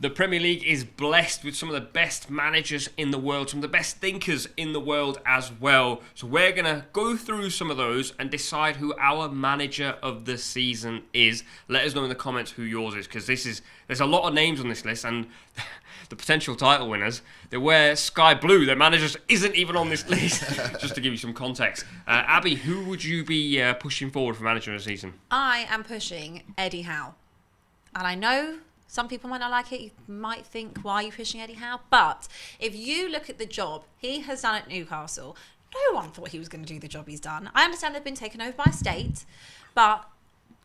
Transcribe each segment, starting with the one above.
The Premier League is blessed with some of the best managers in the world, some of the best thinkers in the world as well. So we're going to go through some of those and decide who our manager of the season is. Let us know in the comments who yours is, because there's a lot of names on this list, and the potential title winners, they wear sky blue. Their managers isn't even on this list, just to give you some context. Abby, who would you be pushing forward for manager of the season? I am pushing Eddie Howe. And I know some people might not like it. You might think, why are you pushing Eddie Howe? But if you look at the job he has done at Newcastle, no one thought he was going to do the job he's done. I understand they've been taken over by a state, but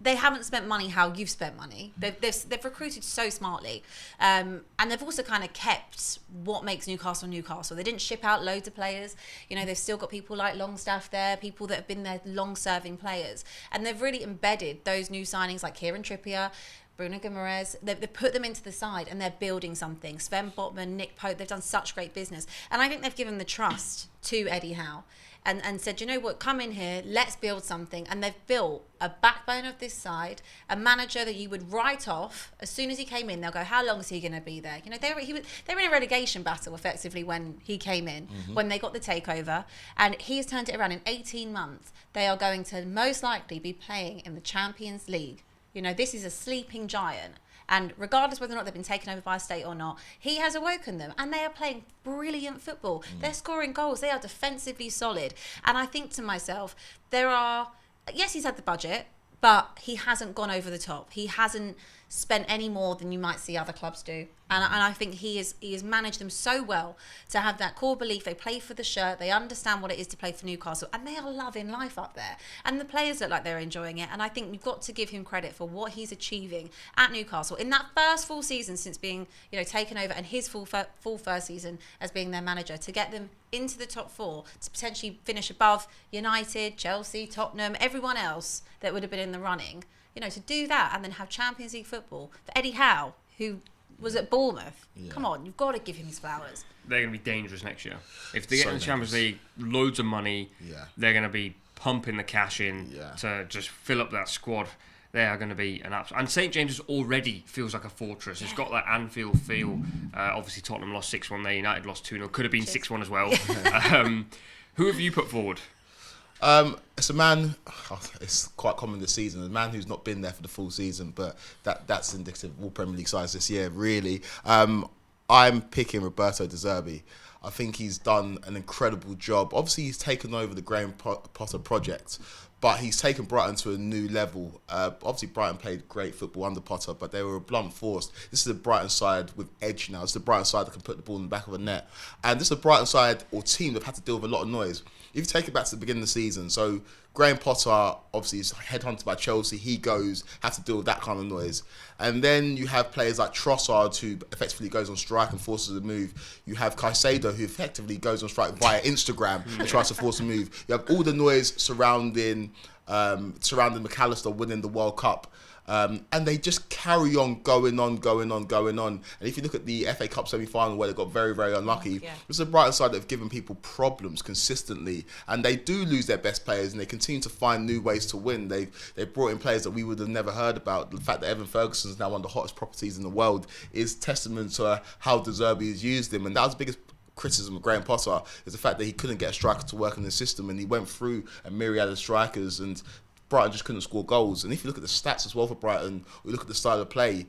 they haven't spent money how you've spent money. They've recruited so smartly. And they've also kind of kept what makes Newcastle Newcastle. They didn't ship out loads of players. You know, they've still got people like Longstaff there, people that have been there, long-serving players. And they've really embedded those new signings like Kieran Trippier, Bruno Guimaraes. They've put them into the side and they're building something. Sven Botman, Nick Pope, they've done such great business. And I think they've given the trust to Eddie Howe and said, you know what, come in here, let's build something. And they've built a backbone of this side, a manager that you would write off as soon as he came in. They'll go, how long is he going to be there? You know, they were in a relegation battle effectively when he came in, when they got the takeover. And he's turned it around in 18 months. They are going to most likely be playing in the Champions League. You know, this is a sleeping giant. And regardless whether or not they've been taken over by a state or not, he has awoken them. And they are playing brilliant football. They're scoring goals. They are defensively solid. And I think to myself, yes, he's had the budget, but he hasn't gone over the top. He hasn't spent any more than you might see other clubs do. And I think he has managed them so well to have that core belief. They play for the shirt. They understand what it is to play for Newcastle. And they are loving life up there. And the players look like they're enjoying it. And I think you've got to give him credit for what he's achieving at Newcastle in that first full season since being, you know, taken over, and his full first season as being their manager, to get them into the top four, to potentially finish above United, Chelsea, Tottenham, everyone else that would have been in the running. You know, to do that and then have Champions League football for Eddie Howe, who was at Bournemouth. Yeah. Come on, you've got to give him his flowers. They're going to be dangerous next year. If they get in the Champions League, loads of money, they're going to be pumping the cash in to just fill up that squad. They are going to be an absolute... And St James's already feels like a fortress. It's got that Anfield feel. Obviously, Tottenham lost 6-1 there. United lost 2-0. Could have been 6-1 as well. Who have you put forward? It's a man, it's quite common this season, a man who's not been there for the full season, but that's indicative of all Premier League sides this year, really. I'm picking Roberto Di Matteo. I think he's done an incredible job. Obviously, he's taken over the Graham Potter project, but he's taken Brighton to a new level. Obviously, Brighton played great football under Potter, but they were a blunt force. This is a Brighton side with edge now. It's the Brighton side that can put the ball in the back of a net. And this is a Brighton side or team that have had to deal with a lot of noise. If you take it back to the beginning of the season, so Graham Potter obviously is headhunted by Chelsea. He have to deal with that kind of noise. And then you have players like Trossard, who effectively goes on strike and forces a move. You have Caicedo, who effectively goes on strike via Instagram and tries to force a move. You have all the noise surrounding McAllister winning the World Cup. And they just carry on going on. And if you look at the FA Cup semi-final where they got very, very unlucky, it's the Brighton side that have given people problems consistently. And they do lose their best players and they continue to find new ways to win. They've brought in players that we would have never heard about. The fact that Evan Ferguson is now one of the hottest properties in the world is testament to how De Zerbi has used him. And that was the biggest criticism of Graham Potter, is the fact that he couldn't get a striker to work in the system, and he went through a myriad of strikers and Brighton just couldn't score goals. And if you look at the stats as well for Brighton, or you look at the style of play,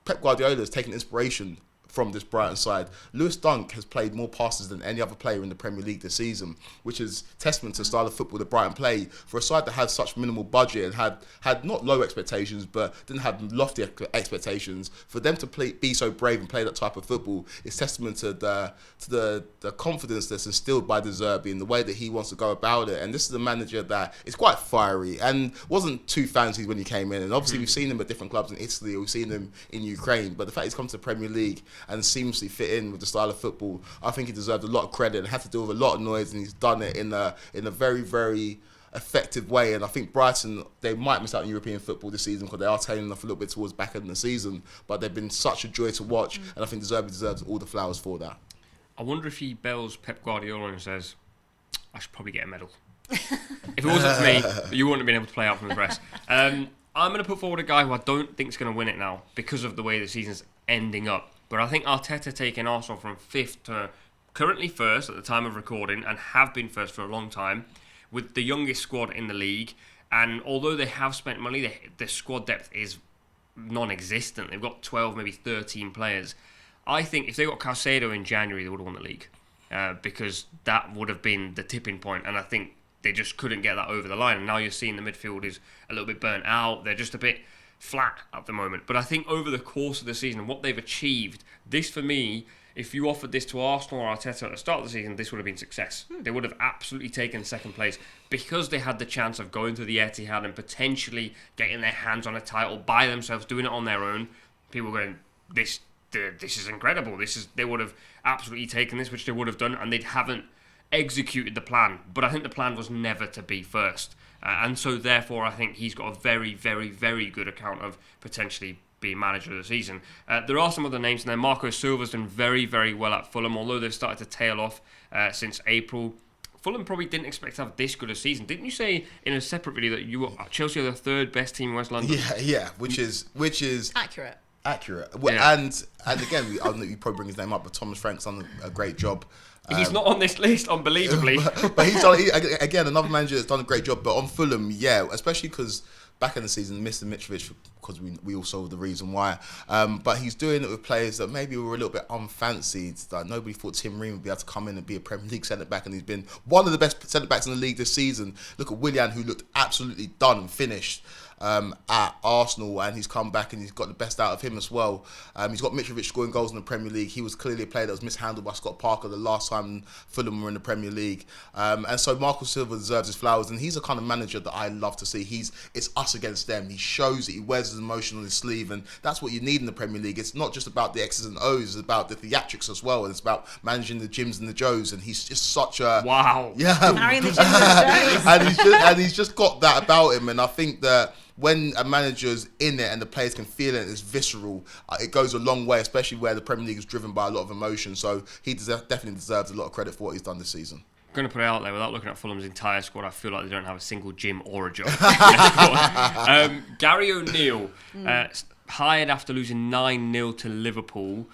Pep Guardiola has taken inspiration from this Brighton side. Lewis Dunk has played more passes than any other player in the Premier League this season, which is testament to the style of football that Brighton play. For a side that had such minimal budget and had not low expectations, but didn't have lofty expectations, for them to be so brave and play that type of football is testament to the confidence that's instilled by De Zerbi and the way that he wants to go about it. And this is a manager that is quite fiery and wasn't too fancy when he came in. And obviously we've seen him at different clubs in Italy, or we've seen him in Ukraine, but the fact he's come to the Premier League and seamlessly fit in with the style of football, I think he deserved a lot of credit and had to deal with a lot of noise, and he's done it in a very, very effective way. And I think Brighton, they might miss out on European football this season because they are tailing off a little bit towards back end of the season, but they've been such a joy to watch, and I think De Zerbi deserves all the flowers for that. I wonder if he bells Pep Guardiola and says, I should probably get a medal. If it wasn't for me, you wouldn't have been able to play out from the press. I'm going to put forward a guy who I don't think is going to win it now because of the way the season's ending up. But I think Arteta taking Arsenal from 5th to currently 1st at the time of recording, and have been 1st for a long time, with the youngest squad in the league. And although they have spent money, the squad depth is non-existent. They've got 12, maybe 13 players. I think if they got Caicedo in January, they would have won the league, because that would have been the tipping point. And I think they just couldn't get that over the line. And now you're seeing the midfield is a little bit burnt out. They're just a bit flat at the moment. But I think over the course of the season, what they've achieved, this for me, if you offered this to Arsenal or Arteta at the start of the season, this would have been success. They would have absolutely taken second place because they had the chance of going to the Etihad and potentially getting their hands on a title by themselves, doing it on their own. People going, this is incredible. They would have absolutely taken this, which they would have done, and they haven't executed the plan. But I think the plan was never to be first. And so therefore, I think he's got a very, very, very good account of potentially being manager of the season. There are some other names in there. Marco Silva's done very, very well at Fulham, although they've started to tail off since April. Fulham probably didn't expect to have this good a season. Didn't you say in a separate video that Chelsea are the 3rd best team in West London? Yeah, which is Accurate. Well, Yeah. and again, I don't know you probably bring his name up, but Thomas Frank's done a great job. He's not on this list, unbelievably. but he's done, again, another manager that's done a great job. But on Fulham, yeah, especially because back in the season, Mr. Mitrovic, because we all saw the reason why. But he's doing it with players that maybe were a little bit unfancied. Like nobody thought Tim Ream would be able to come in and be a Premier League centre-back, and he's been one of the best centre-backs in the league this season. Look at Willian, who looked absolutely done and finished at Arsenal, and he's come back and he's got the best out of him as well. He's got Mitrovic scoring goals in the Premier League. He was clearly a player that was mishandled by Scott Parker the last time Fulham were in the Premier League. And so Marco Silva deserves his flowers, and he's the kind of manager that I love to see. It's us against them. He shows it. He wears his emotion on his sleeve, and that's what you need in the Premier League. It's not just about the X's and O's, it's about the theatrics as well, and it's about managing the Jims and the Joes, and he's just such a... Wow. Yeah. Marrying the Jims and the Joes. and he's just got that about him, and I think that when a manager's in it and the players can feel it, it's visceral, it goes a long way, especially where the Premier League is driven by a lot of emotion. So he definitely deserves a lot of credit for what he's done this season. I'm going to put it out there, without looking at Fulham's entire squad, I feel like they don't have a single gym or a job. Gary O'Neill, hired after losing 9-0 to Liverpool.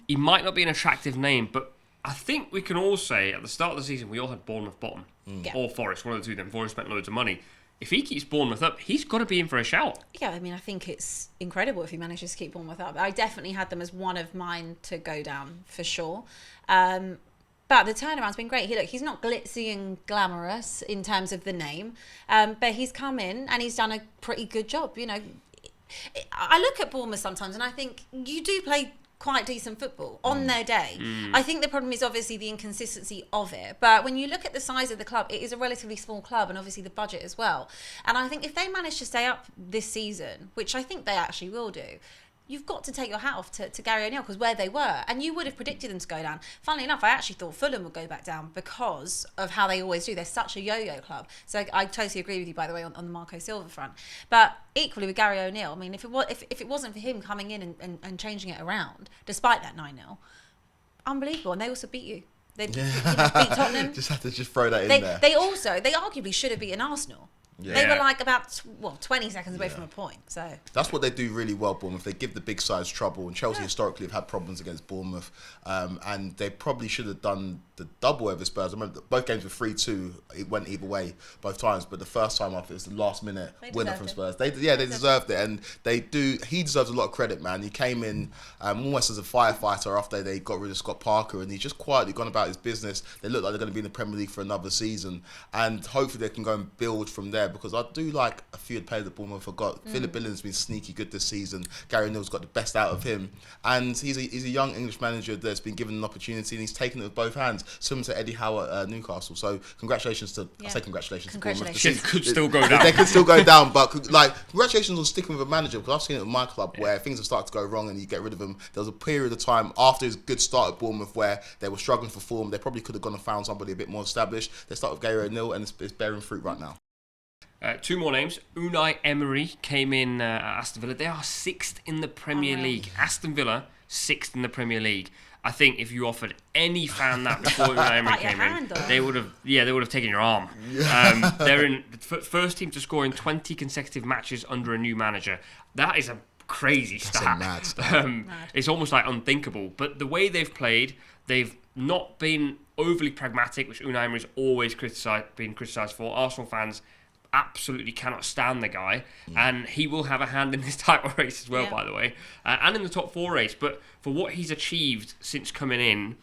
He might not be an attractive name, but I think we can all say at the start of the season we all had Bournemouth bottom, or Forest, one of the two of them. Forest spent loads of money. If he keeps Bournemouth up, he's got to be in for a shout. Yeah, I mean, I think it's incredible if he manages to keep Bournemouth up. I definitely had them as one of mine to go down, for sure. But the turnaround's been great. He's not glitzy and glamorous in terms of the name, but he's come in and he's done a pretty good job. You know, I look at Bournemouth sometimes and I think you do play quite decent football on their day. I think the problem is obviously the inconsistency of it, but when you look at the size of the club, it is a relatively small club, and obviously the budget as well. And I think if they manage to stay up this season, which I think they actually will do, you've got to take your hat off to Gary O'Neill, because where they were, and you would have predicted them to go down. Funnily enough, I actually thought Fulham would go back down because of how they always do. They're such a yo-yo club. So I totally agree with you, by the way, on the Marco Silva front. But equally with Gary O'Neill, I mean, if it wasn't for him coming in and changing it around, despite that 9-0, unbelievable. And they also beat you. They beat Tottenham. Just had to throw that in there. They arguably should have beaten Arsenal. Yeah. They were like about 20 seconds away from a point. So that's what they do really well, Bournemouth. They give the big sides trouble, and Chelsea historically have had problems against Bournemouth, and they probably should have done the double over Spurs. I remember both games were 3-2. It went either way both times, but the first time off, it was the last minute winner from Spurs. They deserved it, and they do. He deserves a lot of credit, man. He came in almost as a firefighter after they got rid of Scott Parker, and he's just quietly gone about his business. They look like they're going to be in the Premier League for another season, and hopefully they can go and build from there, because I do like a few of the players that Bournemouth have got. Philip Billin's been sneaky good this season. Gary O'Neill's got the best out of him, and he's a young English manager that's been given an opportunity, and he's taken it with both hands, similar to Eddie Howe at Newcastle. So congratulations to I say congratulations to Bournemouth. Shit could still go down. They could still go down, but like congratulations on sticking with a manager, because I've seen it with my club where things have started to go wrong and you get rid of them. There was a period of time after his good start at Bournemouth where they were struggling for form. They probably could have gone and found somebody a bit more established. They start with Gary O'Neill, and it's bearing fruit right now. Two more names. Unai Emery came in at Aston Villa. They are 6th in the Premier League. Aston Villa, 6th in the Premier League. I think if you offered any fan that before Unai Emery came in, they would have taken your arm. They're in the first team to score in 20 consecutive matches under a new manager. That is a crazy That's a stat. mad stat. It's almost like unthinkable. But the way they've played, they've not been overly pragmatic, which Unai Emery's always been criticised for. Arsenal fans absolutely cannot stand the guy, and he will have a hand in this title race as well, by the way, and in the top 4 race. But for what he's achieved since coming in,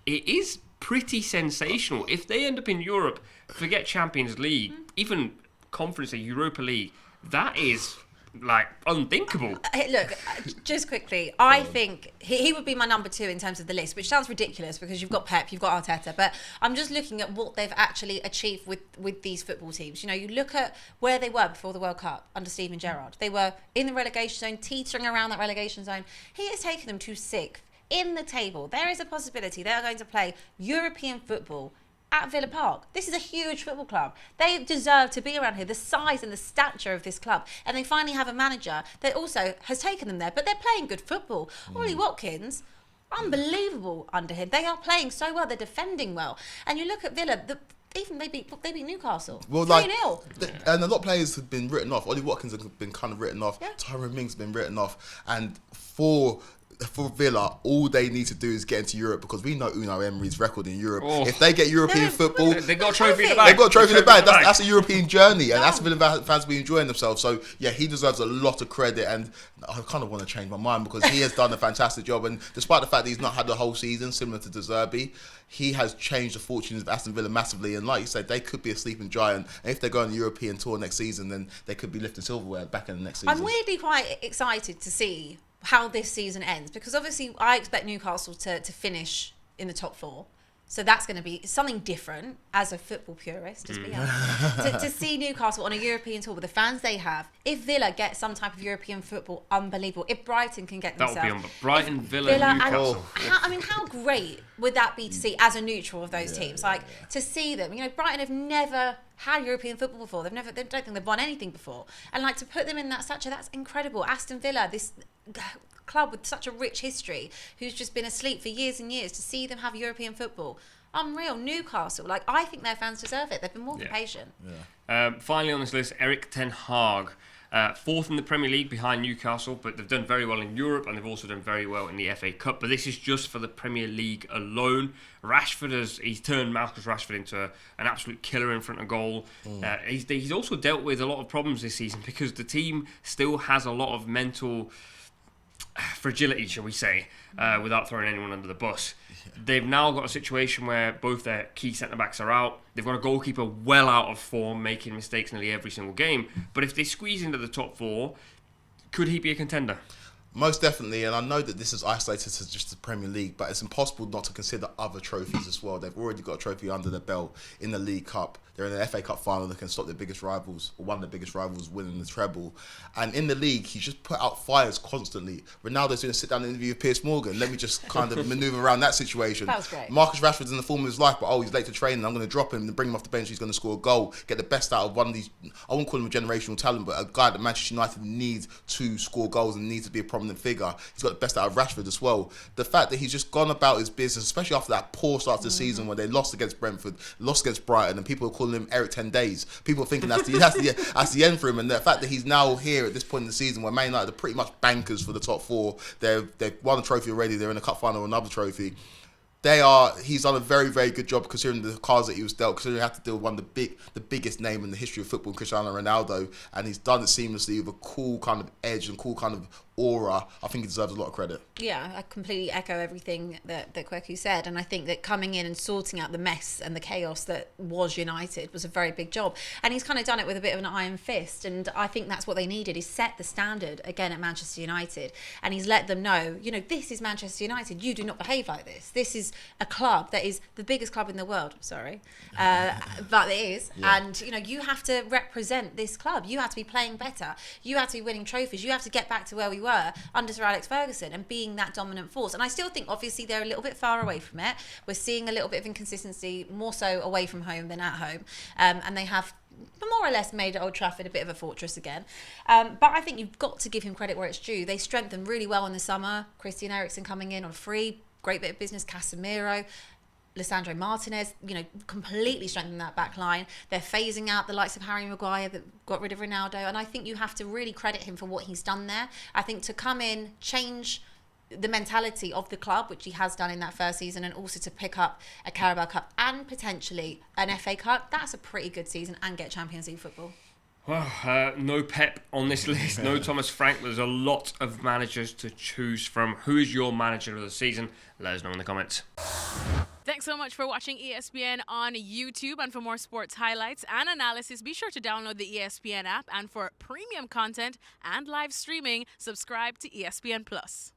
it is pretty sensational. If they end up in Europe, forget Champions League, even Conference League, Europa League, that is like unthinkable. Look, just quickly, I think he would be my number 2 in terms of the list, which sounds ridiculous because you've got Pep, you've got Arteta, but I'm just looking at what they've actually achieved with these football teams. You know, you look at where they were before the World Cup under Steven Gerrard. They were in the relegation zone, teetering around that relegation zone. He has taken them to 6th in the table. There is a possibility they are going to play European football at Villa Park. This is a huge football club. They deserve to be around here. The size and the stature of this club. And they finally have a manager that also has taken them there. But they're playing good football. Ollie Watkins, unbelievable under him. They are playing so well. They're defending well. And you look at Villa, even they beat Newcastle. Well, 3-0. And a lot of players have been written off. Ollie Watkins has been kind of written off. Yeah. Tyrone Mings has been written off. And for Villa, all they need to do is get into Europe, because we know Unai Emery's record in Europe. If they get European football, They've got a trophy in the bag. They've got a trophy in the bag. That's a European journey, and that's Villa fans be enjoying themselves. So yeah, he deserves a lot of credit, and I kind of want to change my mind because he has done a fantastic job. And despite the fact that he's not had the whole season, similar to De Zerbi, he has changed the fortunes of Aston Villa massively. And like you said, they could be a sleeping giant. And if they go on the European tour next season, then they could be lifting silverware back in the next season. I'm weirdly quite excited to see how this season ends, because obviously I expect Newcastle to finish in the top 4. So that's going to be something different as a football purist, as we are, to see Newcastle on a European tour with the fans they have. If Villa get some type of European football, unbelievable. If Brighton can get themselves... That would be Brighton, Villa, Newcastle. How great would that be to see as a neutral of those teams? To see them. You know, Brighton have never had European football before. They don't think they've won anything before. And to put them in that stature, that's incredible. Aston Villa, this club with such a rich history, who's just been asleep for years and years, to see them have European football, unreal. Newcastle, I think their fans deserve it. They've been more than patient. Finally on this list, Erik ten Hag, 4th in the Premier League behind Newcastle, but they've done very well in Europe, and they've also done very well in the FA Cup. But this is just for the Premier League alone. He's turned Marcus Rashford into an absolute killer in front of goal. He's also dealt with a lot of problems this season, because the team still has a lot of mental fragility, shall we say, without throwing anyone under the bus. They've now got a situation where both their key centre-backs are out. They've got a goalkeeper well out of form, making mistakes nearly every single game. But if they squeeze into the top 4, could he be a contender? Most definitely, and I know that this is isolated to just the Premier League, but it's impossible not to consider other trophies as well. They've already got a trophy under their belt in the League Cup. They're in the FA Cup final that can stop their biggest rivals, or one of the biggest rivals, winning the treble. And in the league, he's just put out fires constantly. Ronaldo's doing a sit-down interview with Piers Morgan. Let me just kind of manoeuvre around that situation. That was great. Marcus Rashford's in the form of his life, but he's late to training. I'm going to drop him and bring him off the bench. He's going to score a goal, get the best out of one of these. I won't call him a generational talent, but a guy that Manchester United needs to score goals and needs to be a prominent figure. He's got the best out of Rashford as well. The fact that he's just gone about his business, especially after that poor start to the season where they lost against Brentford, lost against Brighton, and people are calling him Eric 10 Days. People are thinking that's the end for him. And the fact that he's now here at this point in the season where Man United are pretty much bankers for the top 4. They've won a trophy already. They're in a cup final, another trophy. He's done a very, very good job considering the cards that he was dealt, considering he had to deal with one of the biggest name in the history of football, Cristiano Ronaldo, and he's done it seamlessly with a cool kind of edge and cool kind of aura. I think he deserves a lot of credit. Yeah, I completely echo everything that Kweku said, and I think that coming in and sorting out the mess and the chaos that was United was a very big job, and he's kind of done it with a bit of an iron fist, and I think that's what they needed. He set the standard again at Manchester United, and he's let them know, this is Manchester United. You do not behave like this. This is a club that is the biggest club in the world. Sorry, but it is, and you have to represent this club. You have to be playing better. You have to be winning trophies. You have to get back to where we were under Sir Alex Ferguson and being that dominant force. And I still think obviously they're a little bit far away from it. We're seeing a little bit of inconsistency, more so away from home than at home, and they have more or less made Old Trafford a bit of a fortress again. But I think you've got to give him credit where it's due. They strengthened really well in the summer. Christian Eriksen coming in on free, great bit of business. Casemiro, Lisandro Martinez, completely strengthened that back line. They're phasing out the likes of Harry Maguire that got rid of Ronaldo. And I think you have to really credit him for what he's done there. I think to come in, change the mentality of the club, which he has done in that first season, and also to pick up a Carabao Cup and potentially an FA Cup, that's a pretty good season, and get Champions League football. Well, no Pep on this list, no Thomas Frank. There's a lot of managers to choose from. Who is your manager of the season? Let us know in the comments. Thanks so much for watching ESPN on YouTube. And for more sports highlights and analysis, be sure to download the ESPN app. And for premium content and live streaming, subscribe to ESPN Plus.